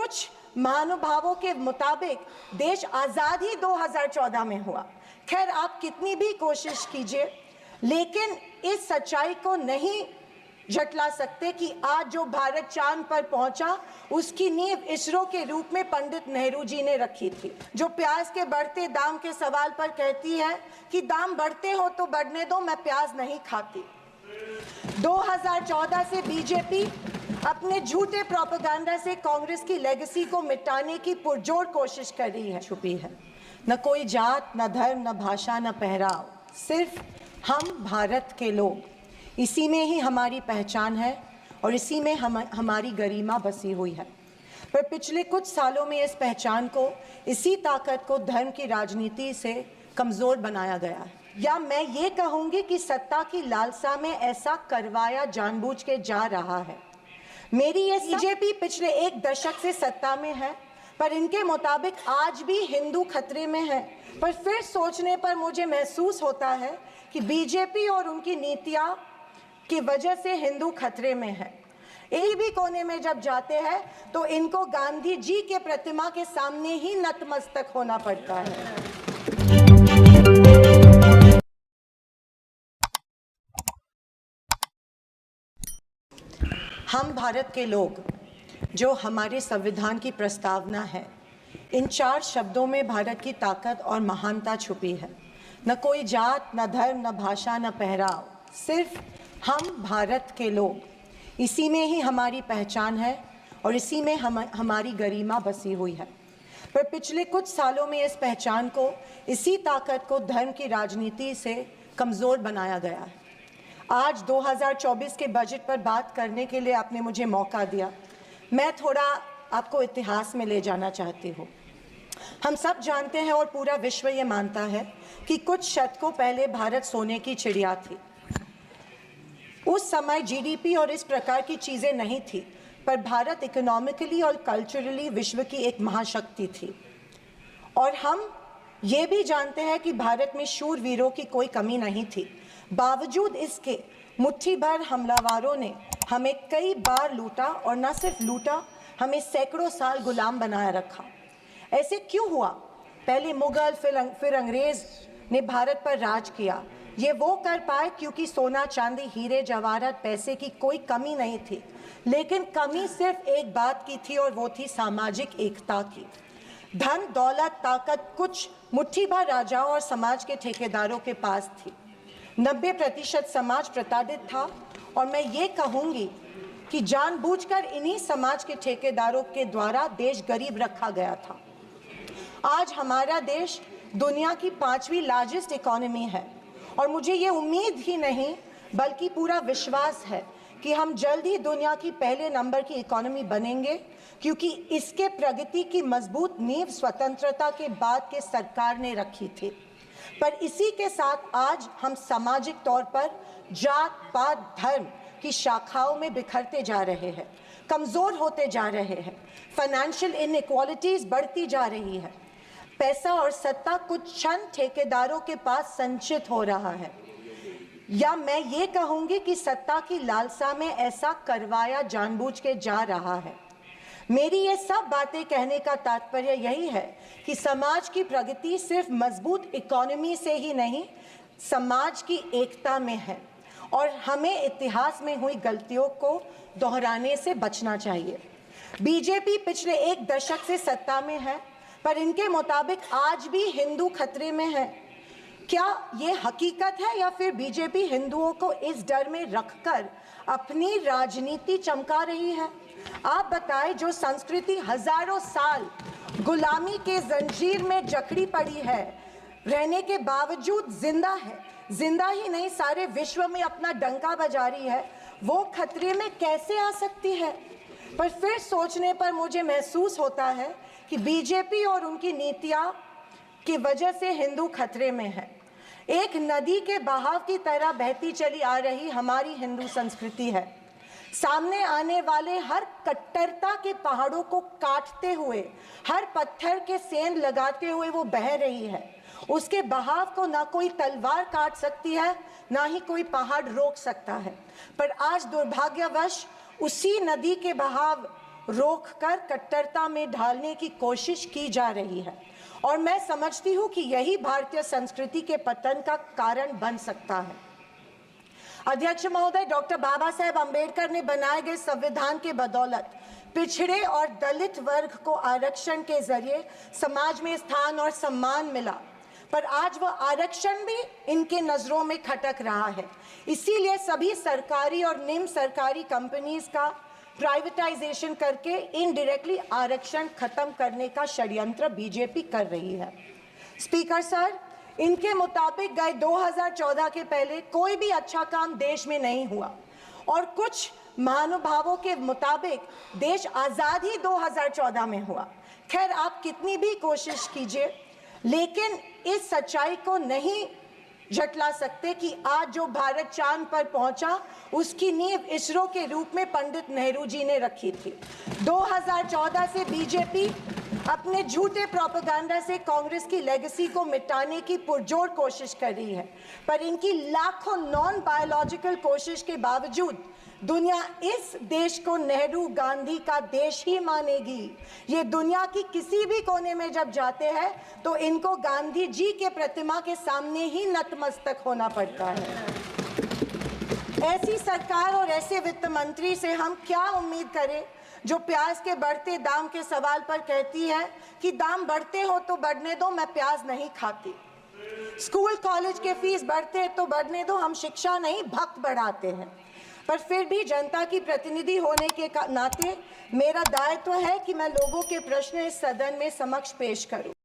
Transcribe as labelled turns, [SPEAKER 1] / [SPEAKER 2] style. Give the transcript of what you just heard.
[SPEAKER 1] कुछ महानुभावों के मुताबिक देश आज़ाद ही 2014 में हुआ। खैर, आप कितनी भी कोशिश कीजिए, लेकिन इस सच्चाई को नहीं झटला सकते कि आज जो भारत चांद पर पहुंचा उसकी नींव इसरो के रूप में पंडित नेहरू जी ने रखी थी। जो प्याज के बढ़ते दाम के सवाल पर कहती है कि दाम बढ़ते हो तो बढ़ने दो, मैं प्याज नहीं खाती। 2014 से बीजेपी अपने झूठे प्रोपेगेंडा से कांग्रेस की लेगेसी को मिटाने की पुरजोर कोशिश कर रही है। छुपी है न कोई जात, न धर्म, न भाषा, न पहराव, सिर्फ हम भारत के लोग। इसी में ही हमारी पहचान है और इसी में हमारी गरिमा बसी हुई है। पर पिछले कुछ सालों में इस पहचान को, इसी ताकत को धर्म की राजनीति से कमज़ोर बनाया गया है। या मैं ये कहूँगी कि सत्ता की लालसा में ऐसा करवाया जानबूझ के जा रहा है। मेरी ये बीजेपी पिछले एक दशक से सत्ता में है, पर इनके मुताबिक आज भी हिंदू खतरे में है। पर फिर सोचने पर मुझे महसूस होता है कि बीजेपी और उनकी नीतियाँ की वजह से हिंदू खतरे में है। एक भी कोने में जब जाते हैं तो इनको गांधी जी के प्रतिमा के सामने ही नतमस्तक होना पड़ता है। हम भारत के लोग, जो हमारे संविधान की प्रस्तावना है, इन 4 शब्दों में भारत की ताकत और महानता छुपी है। न कोई जात, न धर्म, न भाषा, न पहराव, सिर्फ हम भारत के लोग। इसी में ही हमारी पहचान है और इसी में हमारी गरिमा बसी हुई है। पर पिछले कुछ सालों में इस पहचान को, इसी ताकत को धर्म की राजनीति से कमज़ोर बनाया गया है। आज 2024 के बजट पर बात करने के लिए आपने मुझे मौका दिया। मैं थोड़ा आपको इतिहास में ले जाना चाहती हूँ। हम सब जानते हैं और पूरा विश्व ये मानता है कि कुछ शतकों पहले भारत सोने की चिड़िया थी। उस समय जीडीपी और इस प्रकार की चीज़ें नहीं थी, पर भारत इकोनॉमिकली और कल्चरली विश्व की एक महाशक्ति थी। और हम ये भी जानते हैं कि भारत में शूरवीरों की कोई कमी नहीं थी। बावजूद इसके मुट्ठी भर हमलावरों ने हमें कई बार लूटा, और न सिर्फ लूटा, हमें सैकड़ों साल गुलाम बनाए रखा। ऐसे क्यों हुआ? पहले मुगल, फिर अंग्रेज ने भारत पर राज किया। ये वो कर पाए क्योंकि सोना, चांदी, हीरे जवाहरात, पैसे की कोई कमी नहीं थी। लेकिन कमी सिर्फ एक बात की थी, और वो थी सामाजिक एकता की। धन, दौलत, ताकत कुछ मुट्ठी भर राजाओं और समाज के ठेकेदारों के पास थी। 90% समाज प्रताड़ित था, और मैं ये कहूँगी कि जानबूझकर इन्हीं समाज के ठेकेदारों के द्वारा देश गरीब रखा गया था। आज हमारा देश दुनिया की 5वीं लार्जेस्ट इकोनॉमी है, और मुझे ये उम्मीद ही नहीं बल्कि पूरा विश्वास है कि हम जल्द ही दुनिया की पहले नंबर की इकोनॉमी बनेंगे, क्योंकि इसके प्रगति की मजबूत नींव स्वतंत्रता के बाद के सरकार ने रखी थी। पर इसी के साथ आज हम सामाजिक तौर पर जात, पात, धर्म की शाखाओं में बिखरते जा रहे हैं, कमज़ोर होते जा रहे हैं। फाइनेंशियल इनइक्वालिटीज़ बढ़ती जा रही है। पैसा और सत्ता कुछ चंद ठेकेदारों के पास संचित हो रहा है। या मैं ये कहूँगी कि सत्ता की लालसा में ऐसा करवाया जानबूझ के जा रहा है। मेरी ये सब बातें कहने का तात्पर्य यही है कि समाज की प्रगति सिर्फ मजबूत इकोनॉमी से ही नहीं, समाज की एकता में है, और हमें इतिहास में हुई गलतियों को दोहराने से बचना चाहिए। बीजेपी पिछले एक दशक से सत्ता में है, पर इनके मुताबिक आज भी हिंदू खतरे में है। क्या ये हकीकत है, या फिर बीजेपी हिंदुओं को इस डर में रखकर अपनी राजनीति चमका रही है? आप बताएं, जो संस्कृति हजारों साल गुलामी के जंजीर में जकड़ी पड़ी है, रहने के बावजूद जिंदा है, जिंदा ही नहीं सारे विश्व में अपना डंका बजा रही है, वो खतरे में कैसे आ सकती है? पर फिर सोचने पर मुझे महसूस होता है कि बीजेपी और उनकी नीतियाँ की वजह से हिंदू खतरे में है। एक नदी के बहाव की तरह बहती चली आ रही हमारी हिंदू संस्कृति है। सामने आने वाले हर कट्टरता के पहाड़ों को काटते हुए, हर पत्थर के सेंध लगाते हुए वो बह रही है। उसके बहाव को ना कोई तलवार काट सकती है, ना ही कोई पहाड़ रोक सकता है। पर आज दुर्भाग्यवश उसी नदी के बहाव रोककर कट्टरता में ढालने की कोशिश की जा रही है और मैं समझती हूं कि यही भारतीय संस्कृति के पतन का कारण बन सकता है। अध्यक्ष महोदय, डॉक्टर बाबा साहेब अम्बेडकर ने बनाए गए संविधान के बदौलत पिछड़े और दलित वर्ग को आरक्षण के जरिए समाज में स्थान और सम्मान मिला, पर आज वह आरक्षण भी इनके नजरों में खटक रहा है। इसीलिए सभी सरकारी और निम्न सरकारी कंपनीज का प्राइवेटाइजेशन करके इनडायरेक्टली आरक्षण खत्म करने का षड्यंत्र बीजेपी कर रही है। स्पीकर सर, इनके मुताबिक गए 2014 के पहले कोई भी अच्छा काम देश में नहीं हुआ और कुछ महानुभावों के मुताबिक देश आज़ाद ही 2014 में हुआ। खैर, आप कितनी भी कोशिश कीजिए, लेकिन इस सच्चाई को नहीं झटला सकते कि आज जो भारत चांद पर पहुंचा उसकी नींव इसरो के रूप में पंडित नेहरू जी ने रखी थी। 2014 से बीजेपी अपने झूठे प्रोपेगेंडा से कांग्रेस की लेगेसी को मिटाने की पुरजोर कोशिश कर रही है, पर इनकी लाखों नॉन बायोलॉजिकल कोशिश के बावजूद दुनिया इस देश को नेहरू गांधी का देश ही मानेगी। ये दुनिया की किसी भी कोने में जब जाते हैं तो इनको गांधी जी के प्रतिमा के सामने ही नतमस्तक होना पड़ता है। ऐसी सरकार और ऐसे वित्त मंत्री से हम क्या उम्मीद करें जो प्याज के बढ़ते दाम के सवाल पर कहती है कि दाम बढ़ते हो तो बढ़ने दो, मैं प्याज नहीं खाती। स्कूल कॉलेज के फीस बढ़ते हैं तो बढ़ने दो, हम शिक्षा नहीं भक्त बढ़ाते हैं। पर फिर भी जनता की प्रतिनिधि होने के नाते मेरा दायित्व है कि मैं लोगों के प्रश्न इस सदन में समक्ष पेश करूं।